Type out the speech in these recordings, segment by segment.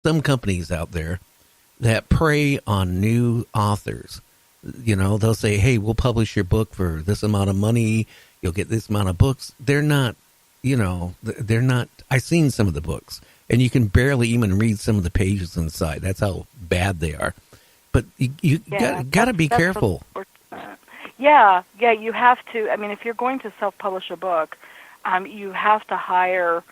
some companies out there that prey on new authors. They'll say, hey, we'll publish your book for this amount of money. You'll get this amount of books. They're not, they're not. I've seen some of the books, and you can barely even read some of the pages inside. That's how bad they are. But you got to be careful. Yeah, you have to. I mean, if you're going to self-publish a book, you have to hire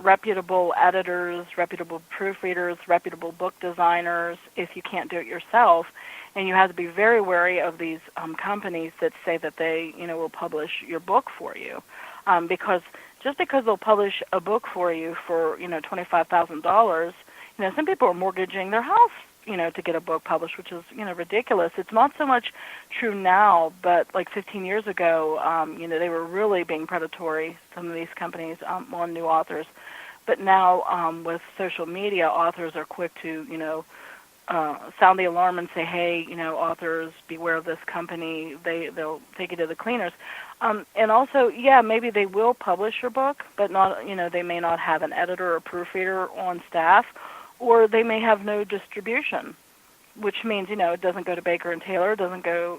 reputable editors, reputable proofreaders, reputable book designers if you can't do it yourself. And you have to be very wary of these companies that say that they, will publish your book for you. Because just because they'll publish a book for you for, $25,000, some people are mortgaging their house, to get a book published, which is, ridiculous. It's not so much true now, but like 15 years ago, they were really being predatory, some of these companies, on new authors. But now with social media, authors are quick to, sound the alarm and say, hey, authors, beware of this company. They'll take you to the cleaners. And also, maybe they will publish your book, but not, they may not have an editor or proofreader on staff, or they may have no distribution, which means, it doesn't go to Baker and Taylor, it doesn't go,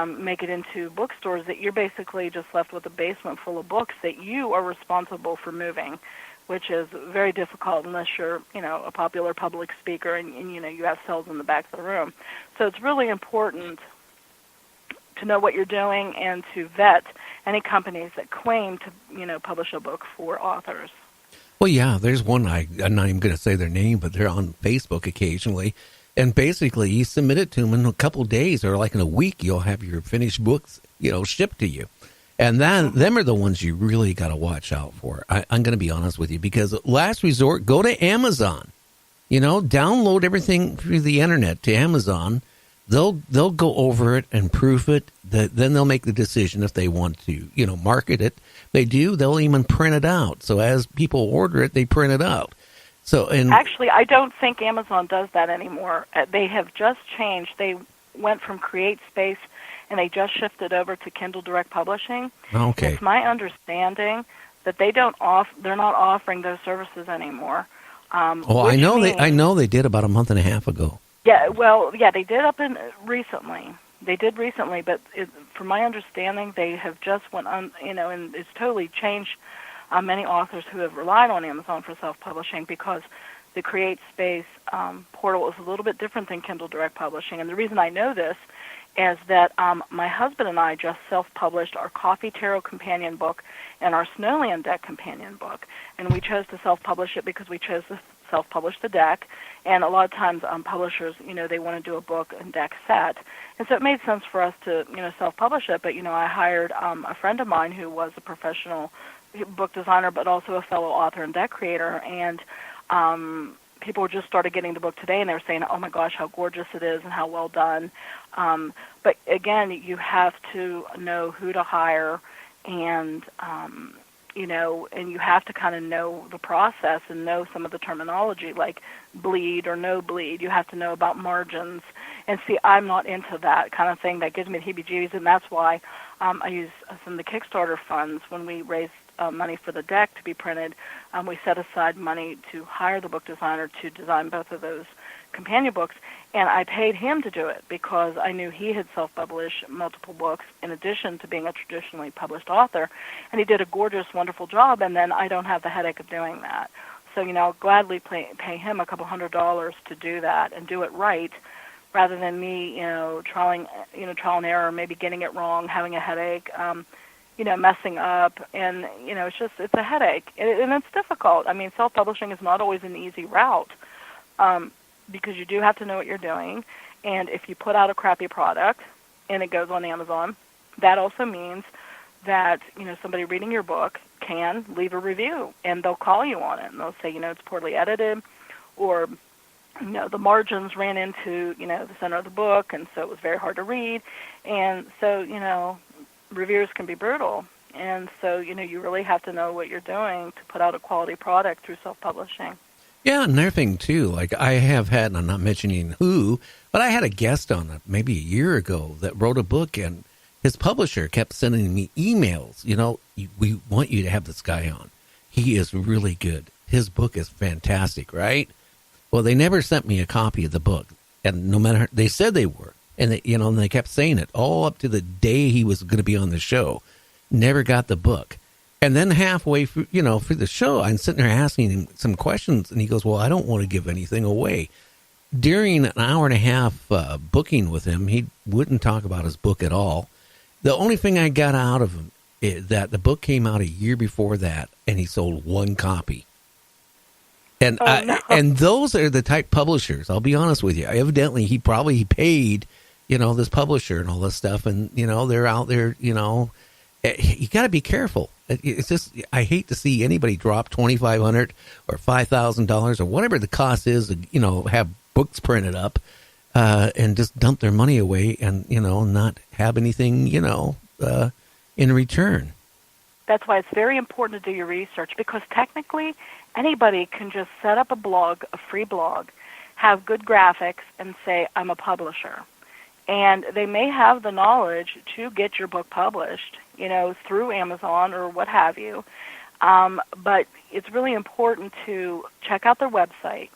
make it into bookstores, that you're basically just left with a basement full of books that you are responsible for moving, which is very difficult unless you're, a popular public speaker and you have cells in the back of the room. So it's really important to know what you're doing and to vet any companies that claim to, publish a book for authors. Well, yeah, there's one, I'm not even going to say their name, but they're on Facebook occasionally. And basically, you submit it to them in a couple of days or like in a week, you'll have your finished books, shipped to you. And them are the ones you really got to watch out for. I'm going to be honest with you, because last resort, go to Amazon. Download everything through the internet to Amazon. They'll go over it and proof it. Then they'll make the decision if they want to, market it. They do. They'll even print it out. So as people order it, they print it out. So actually, I don't think Amazon does that anymore. They have just changed. They went from CreateSpace and they just shifted over to Kindle Direct Publishing. Okay. It's my understanding that they're not offering those services anymore. I know they did about a month and a half ago. Yeah, they did recently. They did recently, but from my understanding, they have just went on, and it's totally changed many authors who have relied on Amazon for self-publishing, because the CreateSpace portal is a little bit different than Kindle Direct Publishing. And the reason I know this is that my husband and I just self-published our Coffee Tarot companion book and our Snowland deck companion book. And we chose to self-publish it because we chose to self-publish the deck. And a lot of times publishers, they want to do a book and deck set. And so it made sense for us to, self-publish it. But, I hired a friend of mine who was a professional book designer but also a fellow author and deck creator. And people just started getting the book today, and they were saying, oh, my gosh, how gorgeous it is and how well done. But, again, you have to know who to hire and, and you have to kind of know the process and know some of the terminology, like bleed or no bleed. You have to know about margins. And, see, I'm not into that kind of thing. That gives me the heebie-jeebies, and that's why I use some of the Kickstarter funds when we raise money for the deck to be printed. We set aside money to hire the book designer to design both of those companion books, and I paid him to do it because I knew he had self-published multiple books in addition to being a traditionally published author, and he did a gorgeous, wonderful job, and then I don't have the headache of doing that. So, I'll gladly pay him a couple $100 to do that and do it right, rather than me, trial and error, maybe getting it wrong, having a headache, messing up, and, it's a headache, and it's difficult. I mean, self-publishing is not always an easy route, because you do have to know what you're doing, and if you put out a crappy product and it goes on Amazon, that also means that, somebody reading your book can leave a review, and they'll call you on it, and they'll say, it's poorly edited, or, the margins ran into, the center of the book, and so it was very hard to read, and so, reviews can be brutal, and so, you really have to know what you're doing to put out a quality product through self-publishing. Yeah, another thing, too, like I have had, and I'm not mentioning who, but I had a guest on it maybe a year ago that wrote a book, and his publisher kept sending me emails, we want you to have this guy on. He is really good. His book is fantastic, right? Well, they never sent me a copy of the book, and no matter they said they were, and they, and they kept saying it all up to the day he was going to be on the show. Never got the book, and then halfway through, through the show, I'm sitting there asking him some questions, and he goes, "Well, I don't want to give anything away." During an hour and a half booking with him, he wouldn't talk about his book at all. The only thing I got out of him is that the book came out a year before that, and he sold one copy. And no. And those are the type publishers. I'll be honest with you. Evidently, he probably paid, this publisher and all this stuff, and they're out there. You got to be careful. It's just I hate to see anybody drop $2,500 or $5,000 or whatever the cost is to have books printed up and just dump their money away and not have anything in return. That's why it's very important to do your research, because technically anybody can just set up a blog, a free blog, have good graphics, and say, I'm a publisher. And they may have the knowledge to get your book published, through Amazon or what have you. But it's really important to check out their website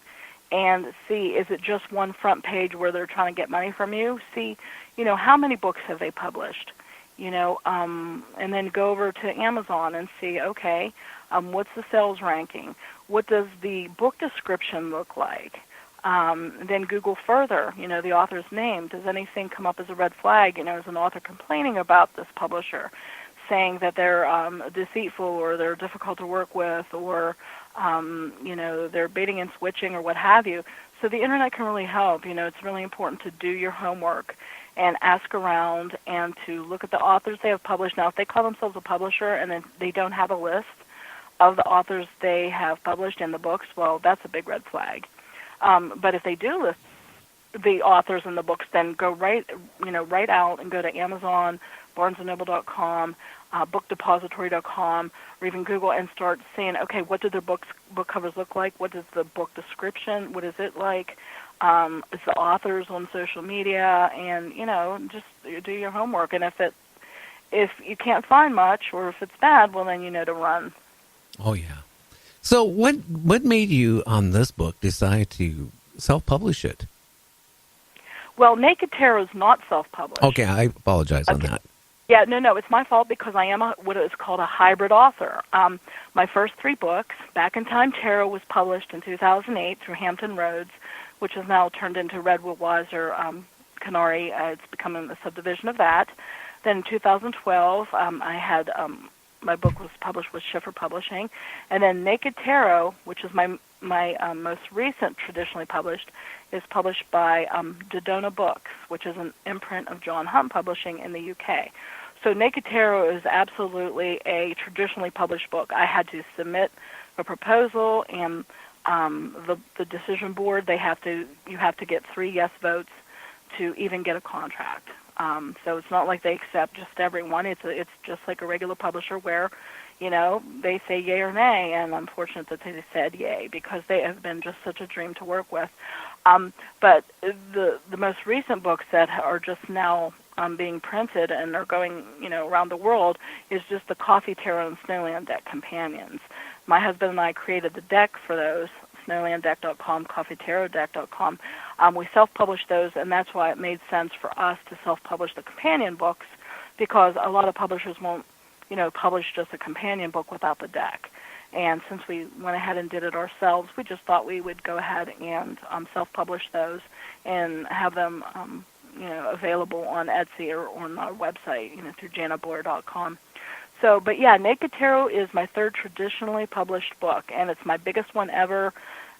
and see, is it just one front page where they're trying to get money from you? See, how many books have they published? And then go over to Amazon and see, okay, what's the sales ranking? What does the book description look like? Then Google further, the author's name. Does anything come up as a red flag? Is an author complaining about this publisher, saying that they're deceitful or they're difficult to work with, or they're baiting and switching or what have you. So the internet can really help. It's really important to do your homework and ask around and to look at the authors they have published. Now, if they call themselves a publisher and then they don't have a list of the authors they have published in the books, well, that's a big red flag. But if they do list the authors in the books, then go right out and go to Amazon, BarnesandNoble.com, BookDepository.com, or even Google, and start saying, okay, what do their book covers look like? What is the book description? What is it like? Is the authors on social media? And just do your homework. And if you can't find much, or if it's bad, well, then you know to run. Oh yeah. So what made you on this book decide to self-publish it? Well, Naked Tarot is not self-published. Okay, I apologize on that. Yeah, no, it's my fault, because I am what is called a hybrid author. My first 3 books, Back in Time Tarot, was published in 2008 through Hampton Roads, which is now turned into Redwood Weiser Canary. It's becoming a subdivision of that. Then in 2012, I had my book was published with Schiffer Publishing, and then Naked Tarot, which is my most recent traditionally published, is published by Dodona Books, which is an imprint of John Hunt Publishing in the UK. So Naked Tarot is absolutely a traditionally published book. I had to submit a proposal, and the decision board, you have to get 3 yes votes to even get a contract. So it's not like they accept just everyone. It's just like a regular publisher where, they say yay or nay, and I'm fortunate that they said yay, because they have been just such a dream to work with. But the most recent books that are just now being printed and are going, around the world is just the Coffee Tarot and Snowland Deck companions. My husband and I created the deck for those, snowlanddeck.com, coffeetarotdeck.com. We self-published those, and that's why it made sense for us to self-publish the companion books, because a lot of publishers won't, publish just a companion book without the deck. And since we went ahead and did it ourselves, we just thought we would go ahead and self-publish those and have them, available on Etsy or on our website, through janablair.com. So, but yeah, Naked Tarot is my 3rd traditionally published book, and it's my biggest one ever.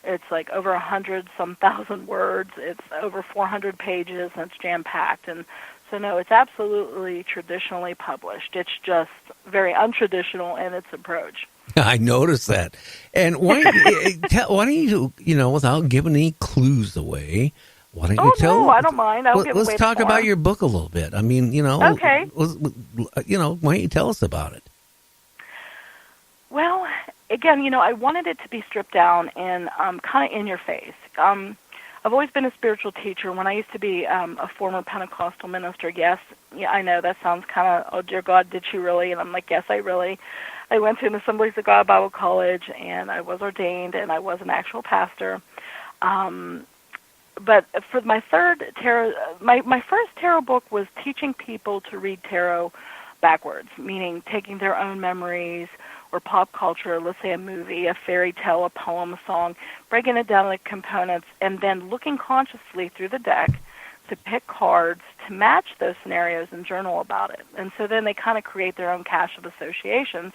It's like over 100-some thousand words. It's over 400 pages, and it's jam-packed. And so, no, it's absolutely traditionally published. It's just very untraditional in its approach. I noticed that. And why don't you, without giving any clues away, why don't you tell? No, I don't mind. Let's talk about your book a little bit. I mean, Okay. Why don't you tell us about it? Well, again, I wanted it to be stripped down and kind of in your face. I've always been a spiritual teacher. When I used to be a former Pentecostal minister, yeah, I know that sounds kind of, oh, dear God, did she really? And I'm like, yes, I went to an Assemblies of God Bible College, and I was ordained, and I was an actual pastor. But for my third tarot, my first tarot book was teaching people to read tarot backwards, meaning taking their own memories or pop culture, let's say a movie, a fairy tale, a poem, a song, breaking it down into components, and then looking consciously through the deck to pick cards to match those scenarios and journal about it. And so then they kind of create their own cache of associations,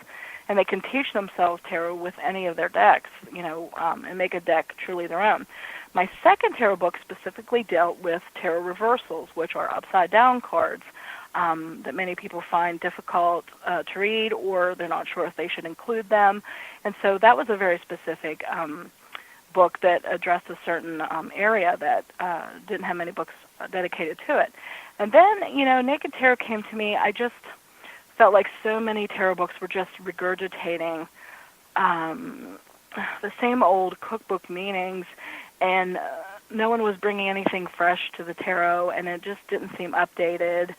and they can teach themselves tarot with any of their decks, and make a deck truly their own. My second tarot book specifically dealt with tarot reversals, which are upside-down cards that many people find difficult to read, or they're not sure if they should include them. And so that was a very specific book that addressed a certain area that didn't have many books dedicated to it. And then, Naked Tarot came to me. I just felt like so many tarot books were just regurgitating the same old cookbook meanings, and no one was bringing anything fresh to the tarot, and it just didn't seem updated.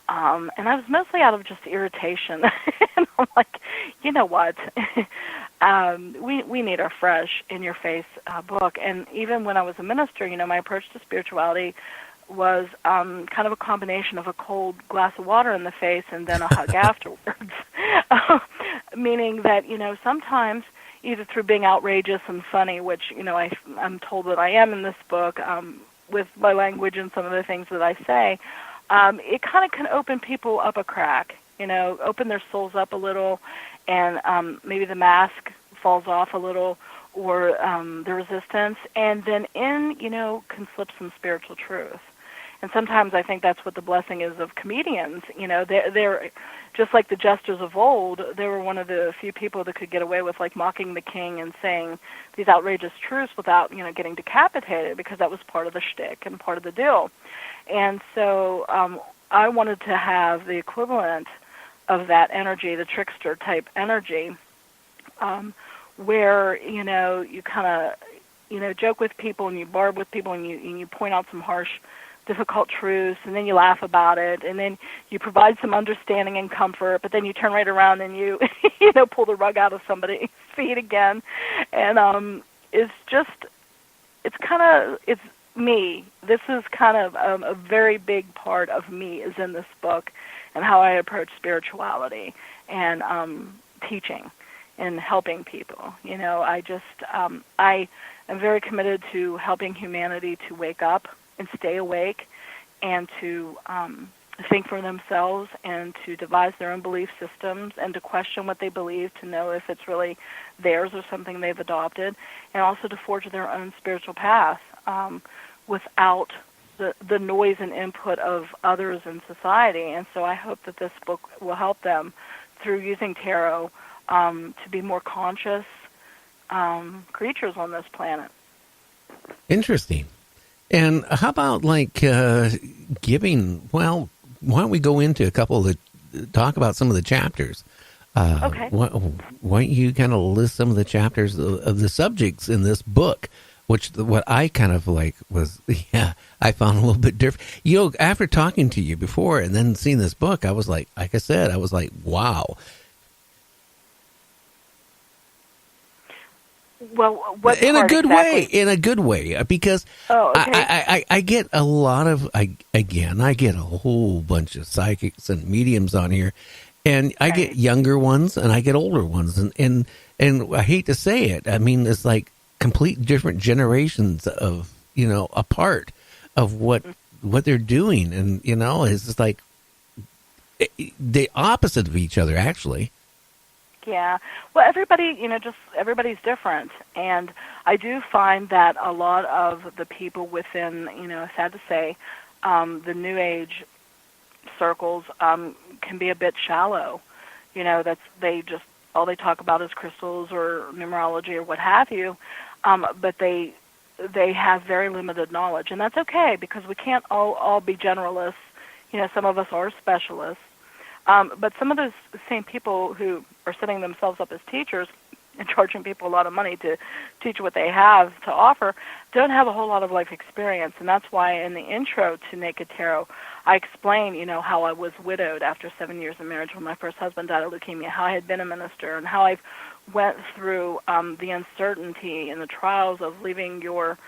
And I was mostly out of just irritation. And I'm like, you know what? We need a fresh, in-your-face book. And even when I was a minister, my approach to spirituality was kind of a combination of a cold glass of water in the face and then a hug afterwards. Meaning that, sometimes either through being outrageous and funny, which, I'm told that I am in this book with my language and some of the things that I say, it kind of can open people up a crack, open their souls up a little, and maybe the mask falls off a little, or the resistance, and then in, can slip some spiritual truth. And sometimes I think that's what the blessing is of comedians. They're just like the jesters of old. They were one of the few people that could get away with mocking the king and saying these outrageous truths without getting decapitated, because that was part of the shtick and part of the deal. And so I wanted to have the equivalent of that energy, the trickster type energy, where you kind of joke with people and you barb with people and you point out some harsh, difficult truths, and then you laugh about it, and then you provide some understanding and comfort, but then you turn right around and you pull the rug out of somebody's feet again. And it's me. This is kind of a very big part of me is in this book, and how I approach spirituality and teaching and helping people. I am very committed to helping humanity to wake up and stay awake, and to think for themselves, and to devise their own belief systems, and to question what they believe, to know if it's really theirs or something they've adopted, and also to forge their own spiritual path without the noise and input of others in society. And so I hope that this book will help them through using tarot to be more conscious creatures on this planet. Interesting. And how about giving? Well, why don't we go into a couple of talk about some of the chapters? Okay. Why don't you kind of list some of the chapters of the subjects in this book, which what I kind of was, I found a little bit different. After talking to you before and then seeing this book, I was like I said, I was like, wow. Well, what in a good exactly? way, in a good way, because okay. I get a lot of, I get a whole bunch of psychics and mediums on here, and I get younger ones and I get older ones, and I hate to say it, I mean, it's like complete different generations of, apart of what they're doing, and, it's just like the opposite of each other, actually. Yeah. Well, everybody, everybody's different. And I do find that a lot of the people within, sad to say, the New Age circles can be a bit shallow. All they talk about is crystals or numerology or what have you. But they have very limited knowledge. And that's okay, because we can't all be generalists. Some of us are specialists. But some of those same people who are setting themselves up as teachers and charging people a lot of money to teach what they have to offer don't have a whole lot of life experience. And that's why in the intro to Naked Tarot, I explain, how I was widowed after 7 years of marriage when my first husband died of leukemia, how I had been a minister, and how I went through the uncertainty and the trials of leaving your